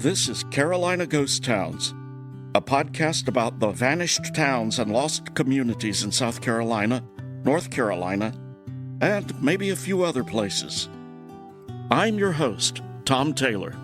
This is Carolina Ghost Towns, a podcast about the vanished towns and lost communities in South Carolina, North Carolina, and maybe a few other places. I'm your host, Tom Taylor.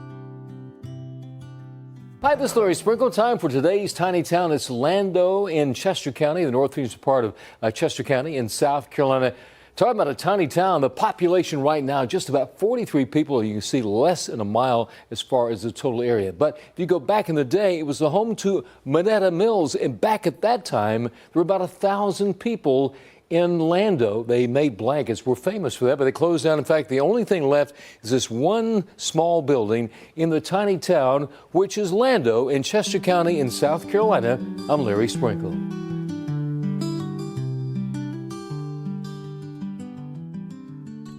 Hi, this is Larry Sprinkle. Time for today's tiny town. It's Lando in Chester County, the northeastern part of Chester County in South Carolina. Talking about a tiny town, the population right now, just about 43 people. You can see less than a mile as far as the total area. But if you go back in the day, it was the home to Manetta Mills. And back at that time, there were about 1,000 people in Lando. They made blankets, were famous for that, but they closed down. In fact, the only thing left is this one small building in the tiny town, which is Lando in Chester County in South Carolina. I'm Larry Sprinkle.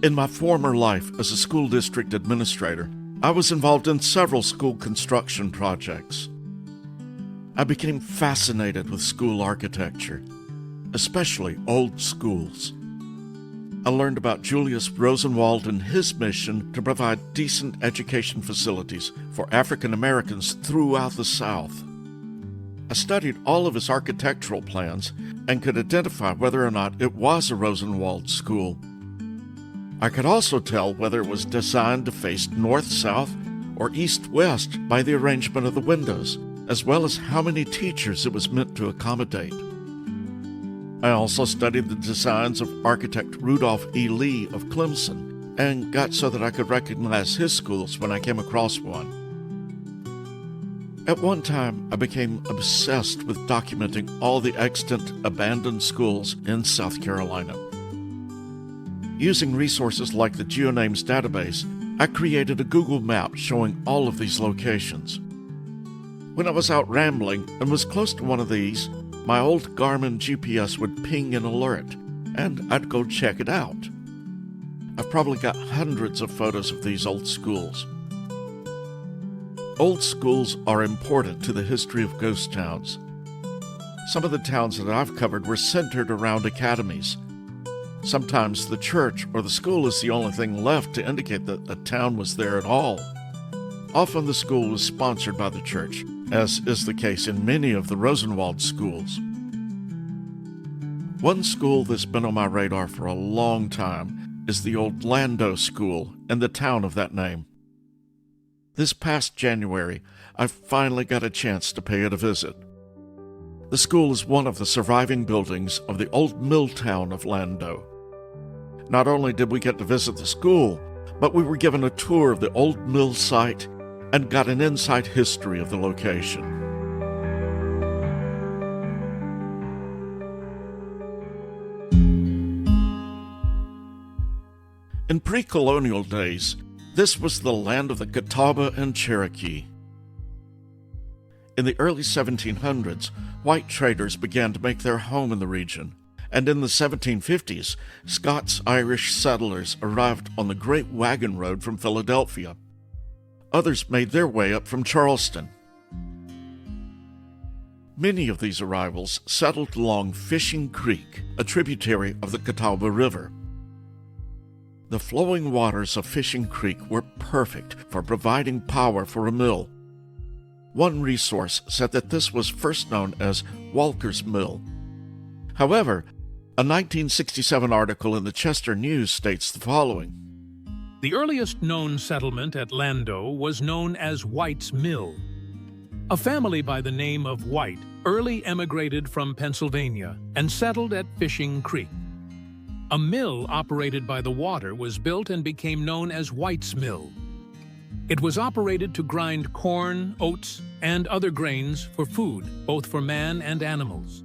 In my former life as a school district administrator, I was involved in several school construction projects. I became fascinated with school architecture, especially old schools. I learned about Julius Rosenwald and his mission to provide decent education facilities for African Americans throughout the South. I studied all of his architectural plans and could identify whether or not it was a Rosenwald school. I could also tell whether it was designed to face north-south or east-west by the arrangement of the windows, as well as how many teachers it was meant to accommodate. I also studied the designs of architect Rudolph E. Lee of Clemson and got so that I could recognize his schools when I came across one. At one time, I became obsessed with documenting all the extant abandoned schools in South Carolina. Using resources like the GeoNames database, I created a Google map showing all of these locations. When I was out rambling and was close to one of these, my old Garmin GPS would ping an alert, and I'd go check it out. I've probably got hundreds of photos of these old schools. Old schools are important to the history of ghost towns. Some of the towns that I've covered were centered around academies. Sometimes the church or the school is the only thing left to indicate that a town was there at all. Often the school was sponsored by the church, as is the case in many of the Rosenwald schools. One school that's been on my radar for a long time is the old Lando School in the town of that name. This past January, I finally got a chance to pay it a visit. The school is one of the surviving buildings of the old mill town of Lando. Not only did we get to visit the school, but we were given a tour of the old mill site and got an inside history of the location. In pre-colonial days, this was the land of the Catawba and Cherokee. In the early 1700s, white traders began to make their home in the region, and in the 1750s, Scots-Irish settlers arrived on the Great Wagon Road from Philadelphia. Others made their way up from Charleston. Many of these arrivals settled along Fishing Creek, a tributary of the Catawba River. The flowing waters of Fishing Creek were perfect for providing power for a mill. One resource said that this was first known as Walker's Mill. However, a 1967 article in the Chester News states the following. The earliest known settlement at Lando was known as White's Mill. A family by the name of White early emigrated from Pennsylvania and settled at Fishing Creek. A mill operated by the water was built and became known as White's Mill. It was operated to grind corn, oats, and other grains for food, both for man and animals.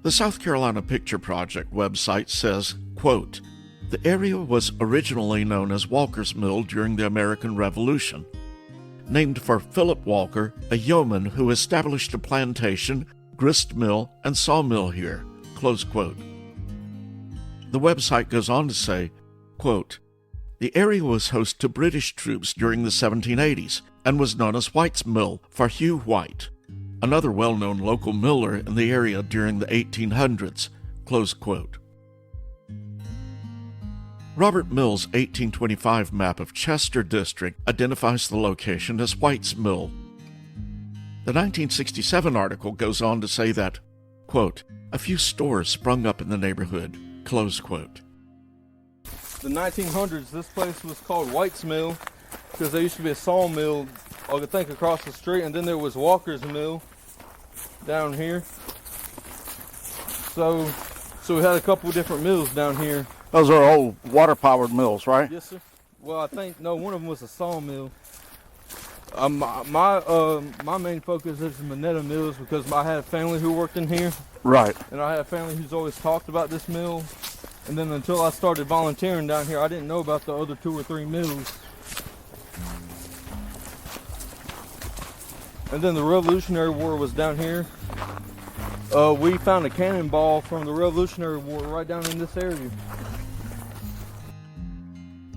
The South Carolina Picture Project website says, quote, "The area was originally known as Walker's Mill during the American Revolution, named for Philip Walker, a yeoman who established a plantation, grist mill, and sawmill here," close quote. The website goes on to say, quote, "The area was host to British troops during the 1780s and was known as White's Mill for Hugh White, another well-known local miller in the area during the 1800s," close quote. Robert Mill's 1825 map of Chester District identifies the location as White's Mill. The 1967 article goes on to say that, quote, a few stores sprung up in the neighborhood, close quote. The 1900s, this place was called White's Mill because there used to be a sawmill, I think, across the street, and then there was Walker's Mill down here. So we had a couple of different mills down here. Those are old water-powered mills, right? Yes, sir. Well, I think, no, one of them was a sawmill. My main focus is the Manetta Mills because I had a family who worked in here. Right. And I had a family who's always talked about this mill. And then until I started volunteering down here, I didn't know about the other 2 or 3 mills. And then the Revolutionary War was down here. We found a cannonball from the Revolutionary War right down in this area.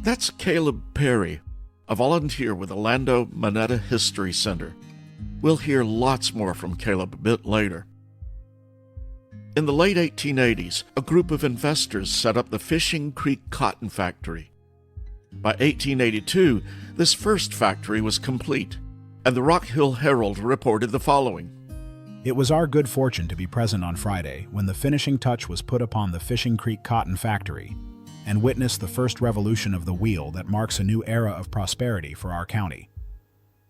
That's Caleb Perry, a volunteer with the Lando-Manetta History Center. We'll hear lots more from Caleb a bit later. In the late 1880s, a group of investors set up the Fishing Creek Cotton Factory. By 1882, this first factory was complete, and the Rock Hill Herald reported the following. It was our good fortune to be present on Friday when the finishing touch was put upon the Fishing Creek Cotton Factory and witness the first revolution of the wheel that marks a new era of prosperity for our county.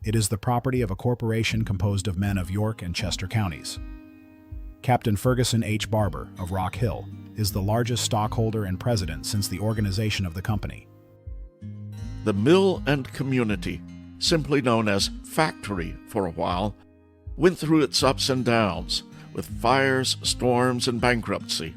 It is the property of a corporation composed of men of York and Chester counties. Captain Ferguson H. Barber of Rock Hill is the largest stockholder and president since the organization of the company. The mill and community, simply known as Factory for a while, went through its ups and downs, with fires, storms, and bankruptcy.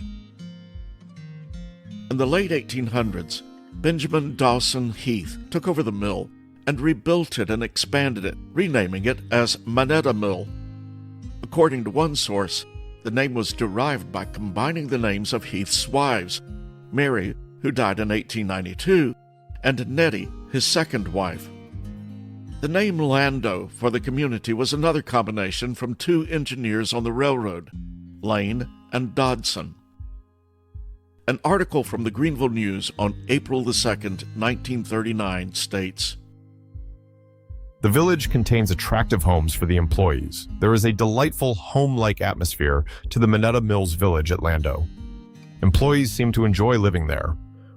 In the late 1800s, Benjamin Dawson Heath took over the mill and rebuilt it and expanded it, renaming it as Manetta Mill. According to one source, the name was derived by combining the names of Heath's wives, Mary, who died in 1892, and Nettie, his second wife. The name Lando for the community was another combination from 2 engineers on the railroad, Lane and Dodson. An article from the Greenville News on April 2, 1939 states, The village contains attractive homes for the employees. There is a delightful home-like atmosphere to the Manetta Mills village at Lando. Employees seem to enjoy living there.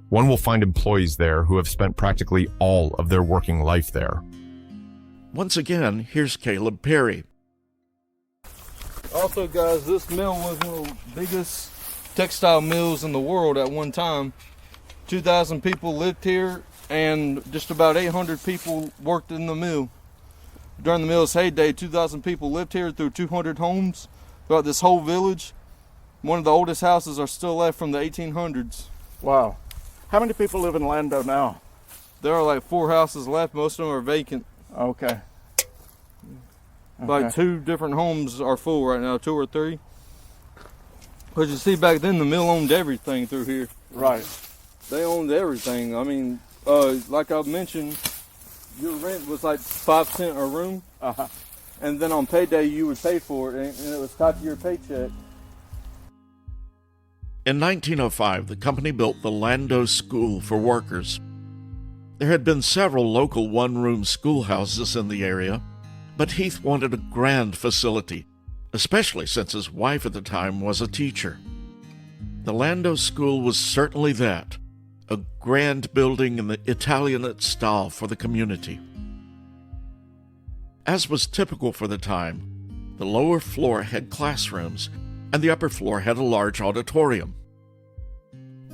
One will find employees there who have spent practically all of their working life there. Once again, here's Caleb Perry. Also, guys, this mill was one of the biggest textile mills in the world at one time. 2,000 people lived here, and just about 800 people worked in the mill. During the mill's heyday, 2,000 people lived here through 200 homes throughout this whole village. One of the oldest houses are still left from the 1800s. Wow. How many people live in Lando now? There are like 4 houses left. Most of them are vacant. Okay. Like 2 different homes are full right now, 2 or 3. But you see, back then the mill owned everything through here. Right. They owned everything. I mean, like I mentioned, your rent was like 5 cents a room. Uh-huh. And then on payday you would pay for it, and it was tied to your paycheck. In 1905, the company built the Lando School for workers. There had been several local one-room schoolhouses in the area, but Heath wanted a grand facility, especially since his wife at the time was a teacher. The Lando School was certainly that, a grand building in the Italianate style for the community. As was typical for the time, the lower floor had classrooms, and the upper floor had a large auditorium.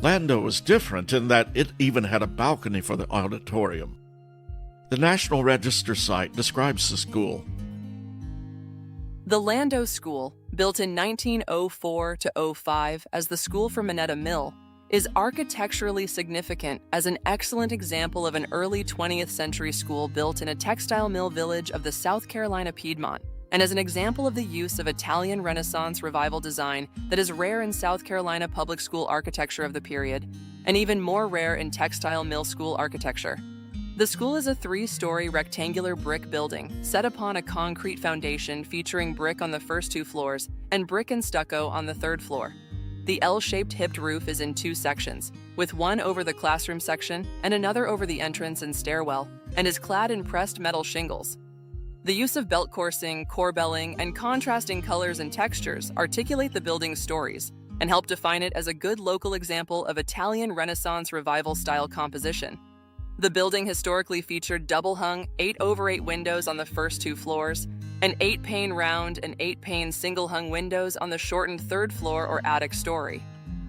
Lando was different in that it even had a balcony for the auditorium. The National Register site describes the school. The Lando School, built in 1904 to 05 as the School for Manetta Mill, is architecturally significant as an excellent example of an early 20th century school built in a textile mill village of the South Carolina Piedmont, and as an example of the use of Italian Renaissance revival design that is rare in South Carolina public school architecture of the period, and even more rare in textile mill school architecture. The school is a 3-story rectangular brick building set upon a concrete foundation featuring brick on the first 2 floors and brick and stucco on the 3rd floor. The L-shaped hipped roof is in 2 sections, with one over the classroom section and another over the entrance and stairwell, and is clad in pressed metal shingles. The use of belt coursing, corbelling, and contrasting colors and textures articulate the building's stories and help define it as a good local example of Italian Renaissance Revival-style composition. The building historically featured double-hung 8/8 windows on the first 2 floors, and 8-pane round and 8-pane single-hung windows on the shortened 3rd floor or attic story.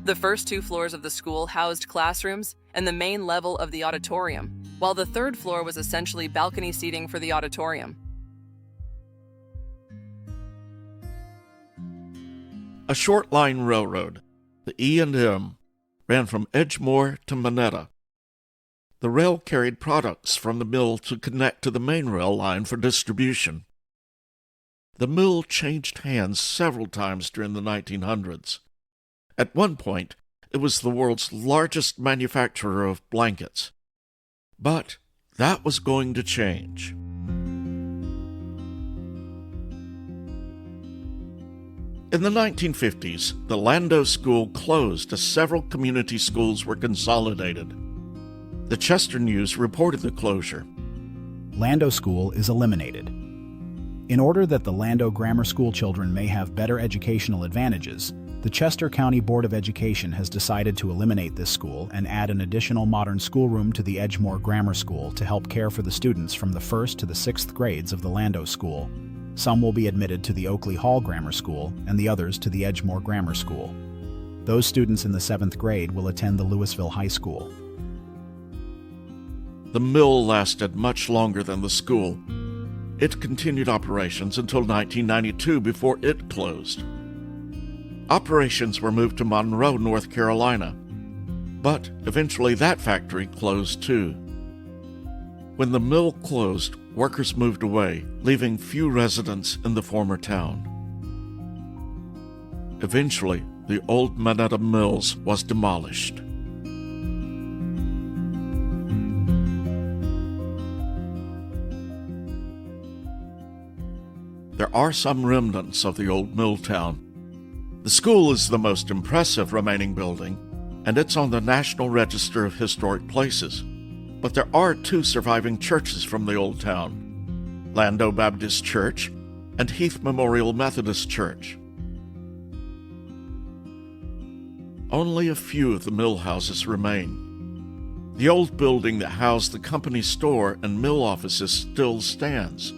The first 2 floors of the school housed classrooms and the main level of the auditorium, while the 3rd floor was essentially balcony seating for the auditorium. A short line railroad, the E&M, ran from Edgemoor to Manetta. The rail carried products from the mill to connect to the main rail line for distribution. The mill changed hands several times during the 1900s. At one point, it was the world's largest manufacturer of blankets. But that was going to change. In the 1950s, the Lando School closed as several community schools were consolidated. The Chester News reported the closure. Lando School is eliminated. In order that the Lando Grammar School children may have better educational advantages, the Chester County Board of Education has decided to eliminate this school and add an additional modern schoolroom to the Edgemoor Grammar School to help care for the students from the 1st to the 6th grades of the Lando School. Some will be admitted to the Oakley Hall Grammar School and the others to the Edgemoor Grammar School. Those students in the 7th grade will attend the Louisville High School. The mill lasted much longer than the school. It continued operations until 1992 before it closed. Operations were moved to Monroe, North Carolina, but eventually that factory closed too. When the mill closed, workers moved away, leaving few residents in the former town. Eventually, the old Manetta Mills was demolished. There are some remnants of the old mill town. The school is the most impressive remaining building, and it's on the National Register of Historic Places. But there are 2 surviving churches from the old town, Lando Baptist Church and Heath Memorial Methodist Church. Only a few of the mill houses remain. The old building that housed the company store and mill offices still stands.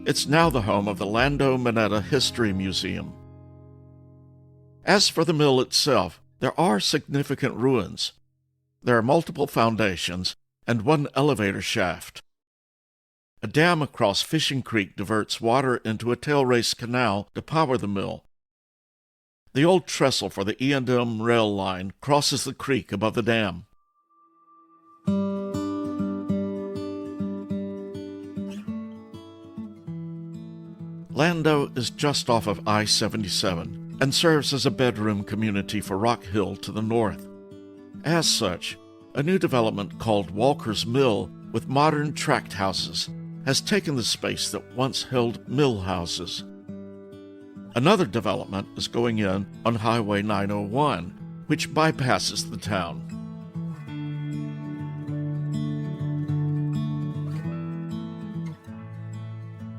It's now the home of the Lando-Manetta History Museum. As for the mill itself, there are significant ruins. There are multiple foundations and 1 elevator shaft. A dam across Fishing Creek diverts water into a tailrace canal to power the mill. The old trestle for the E&M rail line crosses the creek above the dam. Lando is just off of I-77 and serves as a bedroom community for Rock Hill to the north. As such, a new development called Walker's Mill with modern tract houses has taken the space that once held mill houses. Another development is going in on Highway 901, which bypasses the town.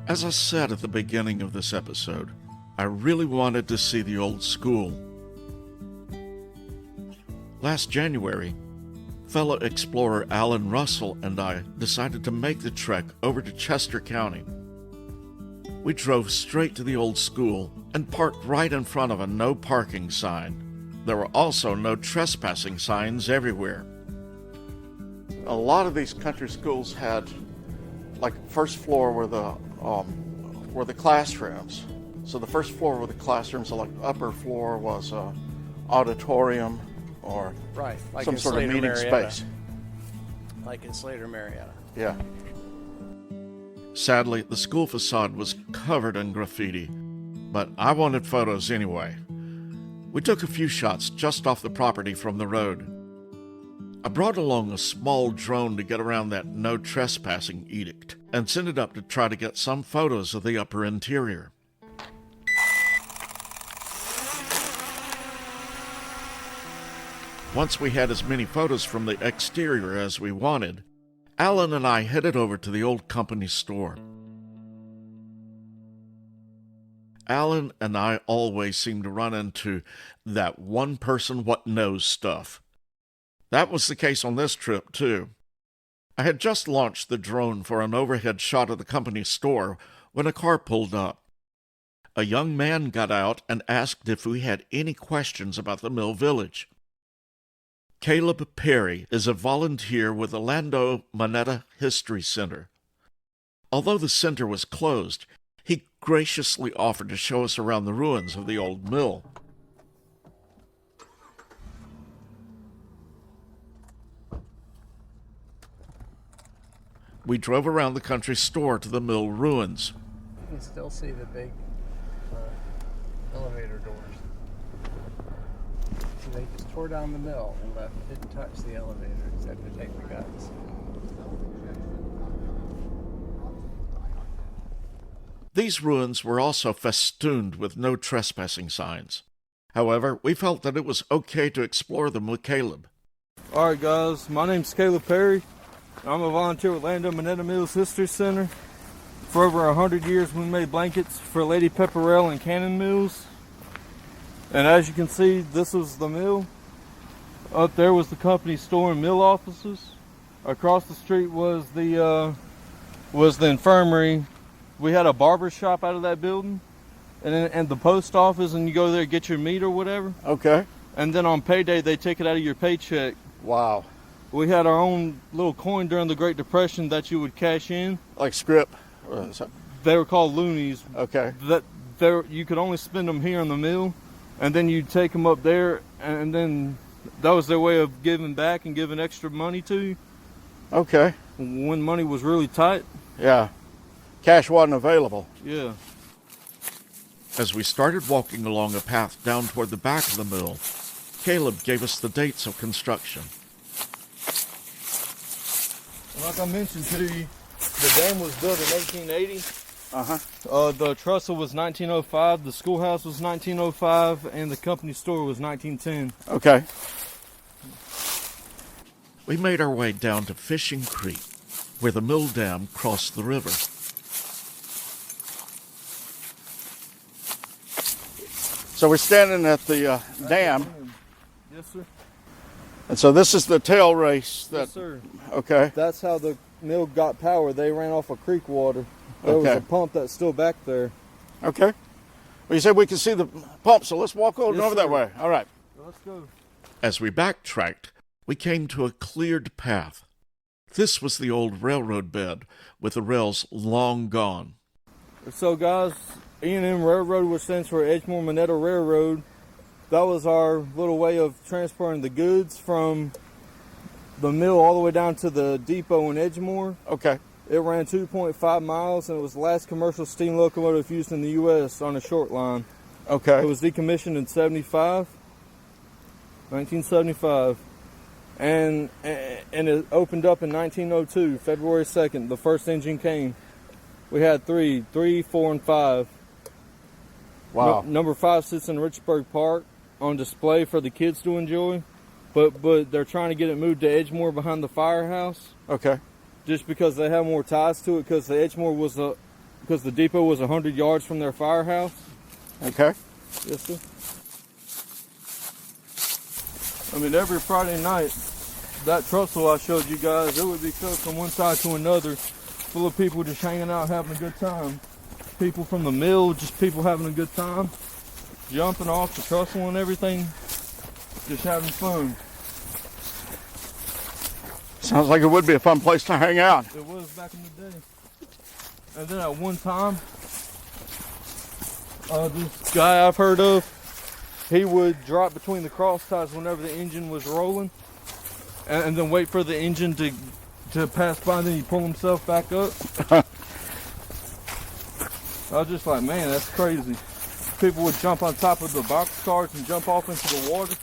As I said at the beginning of this episode, I really wanted to see the old school. Last January, fellow explorer Alan Russell and I decided to make the trek over to Chester County. We drove straight to the old school and parked right in front of a no parking sign. There were also no trespassing signs everywhere. A lot of these country schools had, like, first floor were the classrooms. So the first floor were the classrooms, so like upper floor was auditorium or right, like some sort of meeting space. Like in Slater, Marietta. Yeah. Sadly, the school facade was covered in graffiti, but I wanted photos anyway. We took a few shots just off the property from the road. I brought along a small drone to get around that no trespassing edict and sent it up to try to get some photos of the upper interior. Once we had as many photos from the exterior as we wanted, Alan and I headed over to the old company store. Alan and I always seem to run into that one person what knows stuff. That was the case on this trip, too. I had just launched the drone for an overhead shot of the company store when a car pulled up. A young man got out and asked if we had any questions about the Mill Village. Caleb Perry is a volunteer with the Lando-Manetta History Center. Although the center was closed, he graciously offered to show us around the ruins of the old mill. We drove around the country store to the mill ruins. You can still see the big elevator doors. So they just tore down the mill and didn't touch the elevator except to take the guts. These ruins were also festooned with no trespassing signs. However, we felt that it was okay to explore them with Caleb. All right, guys, my name's Caleb Perry. I'm a volunteer with Lando-Manetta Mills History Center. For over 100 years, we made blankets for Lady Pepperell and Cannon Mills. And as you can see, this was the mill. Up there was the company store and mill offices. Across the street was the infirmary. We had a barber shop out of that building, and the post office, and you go there and get your meat or whatever. Okay. And then on payday, they take it out of your paycheck. Wow. We had our own little coin during the Great Depression that you would cash in. Like script? They were called loonies. Okay. You could only spend them here in the mill, and then you'd take them up there, and then that was their way of giving back and giving extra money to you. Okay. When money was really tight. Yeah. Cash wasn't available. Yeah. As we started walking along a path down toward the back of the mill, Caleb gave us the dates of construction. Like I mentioned to you, the dam was built in 1880. The trestle was 1905, the schoolhouse was 1905, and the company store was 1910. Okay. We made our way down to Fishing Creek, where the mill dam crossed the river. So we're standing at the dam. Yes, sir. And so this is the tail race. Yes, sir. Okay. That's how the mill got power. They ran off of creek water. There was a pump that's still back there. Okay. Well, you said we can see the pump, so let's walk over that way. All right. Let's go. As we backtracked, we came to a cleared path. This was the old railroad bed, with the rails long gone. So, guys, E&M Railroad, which stands for Edgemoor-Manetta Railroad, that was our little way of transporting the goods from the mill all the way down to the depot in Edgemoor. Okay. It ran 2.5 miles, and it was the last commercial steam locomotive used in the U.S. on a short line. Okay. It was decommissioned in 1975. And it opened up in 1902, February 2nd. The first engine came. We had 3, 4, and 5. Wow. Number 5 sits in Richburg Park on display for the kids to enjoy, but they're trying to get it moved to Edgemoor behind the firehouse. Okay. Just because they have more ties to it, because the Edgemoor because the depot was 100 yards from their firehouse. Okay. Yes, sir. I mean, every Friday night, that trestle I showed you guys, it would be filled from one side to another, full of people just hanging out, having a good time. People from the mill, just people having a good time, jumping off the trestle and everything, just having fun. Sounds like it would be a fun place to hang out. It was back in the day. And then at one time, this guy I've heard of, he would drop between the cross ties whenever the engine was rolling, and then wait for the engine to pass by, and then he'd pull himself back up. I was just like, man, that's crazy. People would jump on top of the box cars and jump off into the water.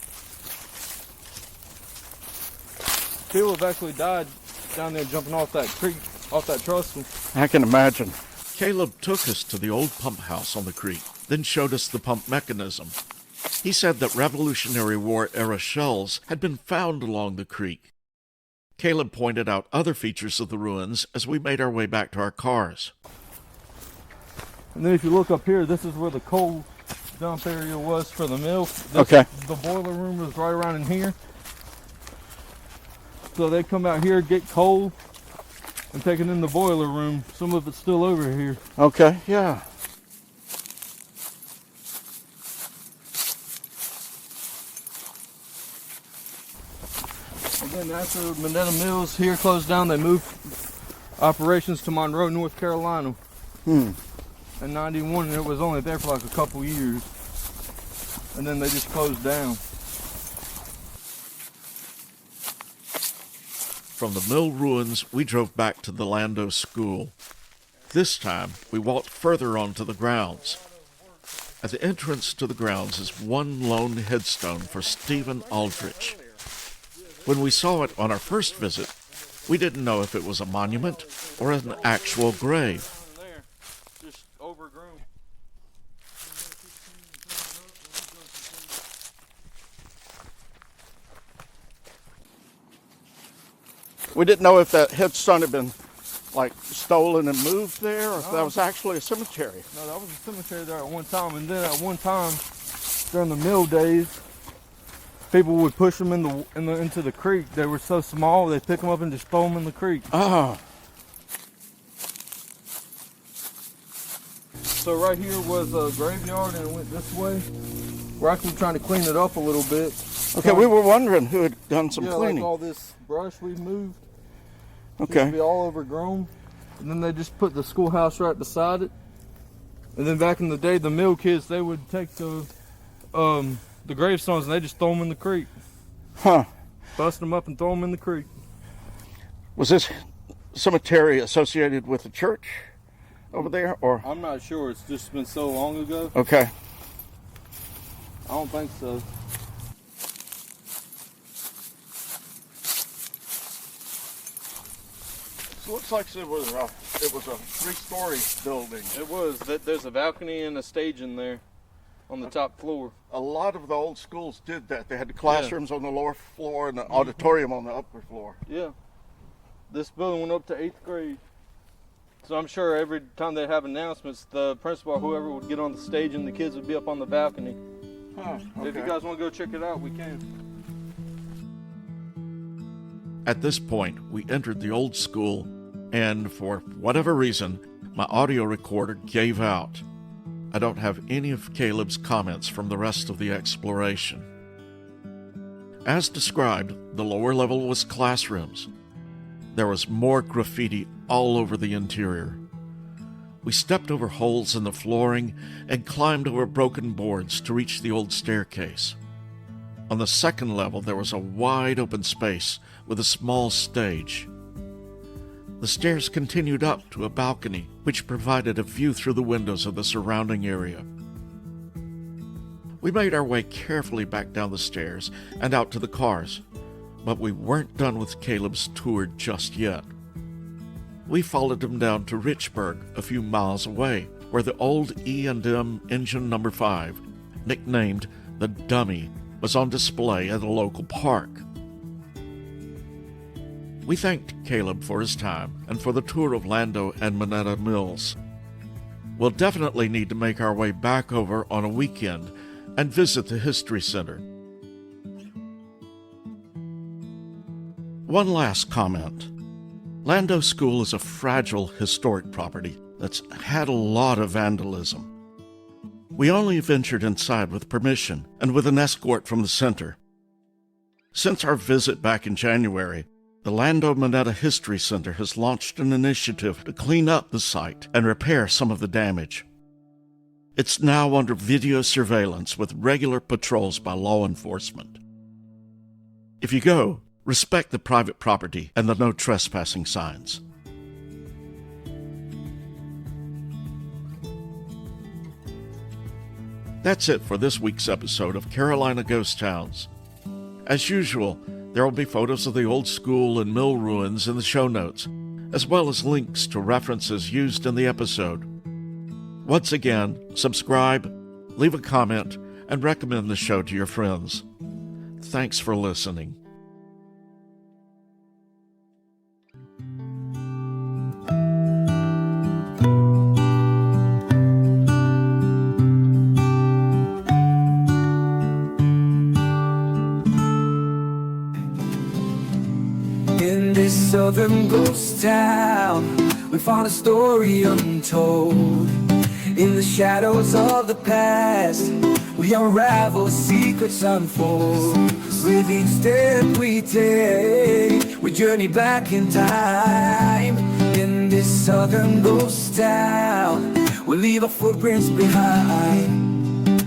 People have actually died down there jumping off that creek, off that trestle. I can imagine. Caleb took us to the old pump house on the creek, then showed us the pump mechanism. He said that Revolutionary War-era shells had been found along the creek. Caleb pointed out other features of the ruins as we made our way back to our cars. And then if you look up here, this is where the coal dump area was for the mill. Okay. The boiler room was right around in here. So they come out here, get coal, and take it in the boiler room. Some of it's still over here. Okay, yeah. And then after Manetta Mills here closed down, they moved operations to Monroe, North Carolina. In 91, and it was only there for like a couple years. And then they just closed down. From the mill ruins, we drove back to the Lando School. This time, we walked further onto the grounds. At the entrance to the grounds is one lone headstone for Stephen Aldrich. When we saw it on our first visit, we didn't know if it was a monument or an actual grave. Just overgrown. We didn't know if that headstone had been like stolen and moved there, or if that was actually a cemetery. No, that was a cemetery there at one time, and then at one time during the mill days, people would push them into the creek. They were so small, they'd pick them up and just throw them in the creek. Oh. So right here was a graveyard, and it went this way. We're actually trying to clean it up a little bit. Okay, we were wondering who had done some cleaning. Like all this brush we moved. Okay. Used to be all overgrown. And then they just put the schoolhouse right beside it. And then back in the day, the mill kids, they would take the gravestones and they just throw them in the creek. Huh. Bust them up and throw them in the creek. Was this cemetery associated with the church over there, or? I'm not sure. It's just been so long ago. Okay. I don't think so. It looks like it was a 3-story building. It was. There's a balcony and a stage in there on the top floor. A lot of the old schools did that. They had the classrooms on the lower floor and the auditorium on the upper floor. Yeah. This building went up to 8th grade. So I'm sure every time they have announcements, the principal or whoever would get on the stage and the kids would be up on the balcony. Huh, okay. If you guys want to go check it out, we can. At this point, we entered the old school, and for whatever reason, my audio recorder gave out. I don't have any of Caleb's comments from the rest of the exploration. As described, the lower level was classrooms. There was more graffiti all over the interior. We stepped over holes in the flooring and climbed over broken boards to reach the old staircase. On the second level, there was a wide open space with a small stage. The stairs continued up to a balcony, which provided a view through the windows of the surrounding area. We made our way carefully back down the stairs and out to the cars, but we weren't done with Caleb's tour just yet. We followed him down to Richburg, a few miles away, where the old E&M engine number 5, nicknamed the Dummy, was on display at a local park. We thanked Caleb for his time and for the tour of Lando and Manetta Mills. We'll definitely need to make our way back over on a weekend and visit the History Center. One last comment. Lando School is a fragile historic property that's had a lot of vandalism. We only ventured inside with permission and with an escort from the center. Since our visit back in January, the Lando-Manetta History Center has launched an initiative to clean up the site and repair some of the damage. It's now under video surveillance with regular patrols by law enforcement. If you go, respect the private property and the no trespassing signs. That's it for this week's episode of Carolina Ghost Towns. As usual, there will be photos of the old school and mill ruins in the show notes, as well as links to references used in the episode. Once again, subscribe, leave a comment, and recommend the show to your friends. Thanks for listening. In this southern ghost town, we found a story untold. In the shadows of the past, we unravel, secrets unfold. With each step we take, we journey back in time. In this southern ghost town, we leave our footprints behind.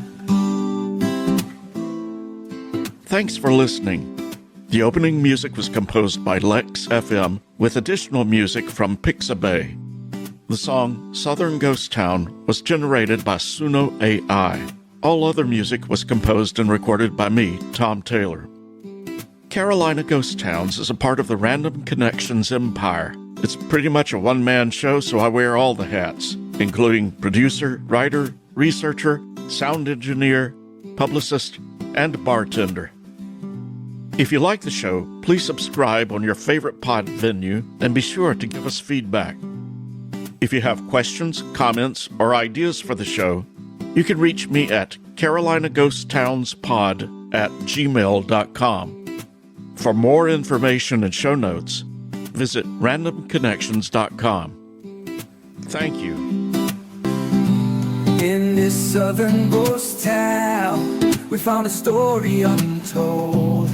Thanks for listening. The opening music was composed by Lex FM with additional music from Pixabay. The song Southern Ghost Town was generated by Suno AI. All other music was composed and recorded by me, Tom Taylor. Carolina Ghost Towns is a part of the Random Connections empire. It's pretty much a one-man show, so I wear all the hats, including producer, writer, researcher, sound engineer, publicist, and bartender. If you like the show, please subscribe on your favorite pod venue and be sure to give us feedback. If you have questions, comments, or ideas for the show, you can reach me at carolinaghosttownspod@gmail.com. For more information and show notes, visit randomconnections.com. Thank you. In this southern ghost town, we found a story untold.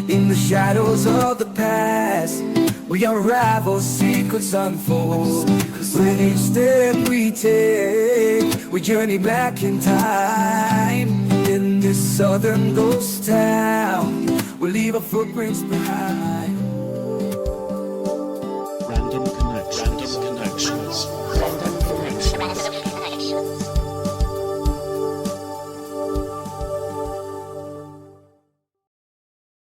In the shadows of the past, we unravel, secrets unfold. With each step we take, we journey back in time. In this southern ghost town, we leave our footprints behind.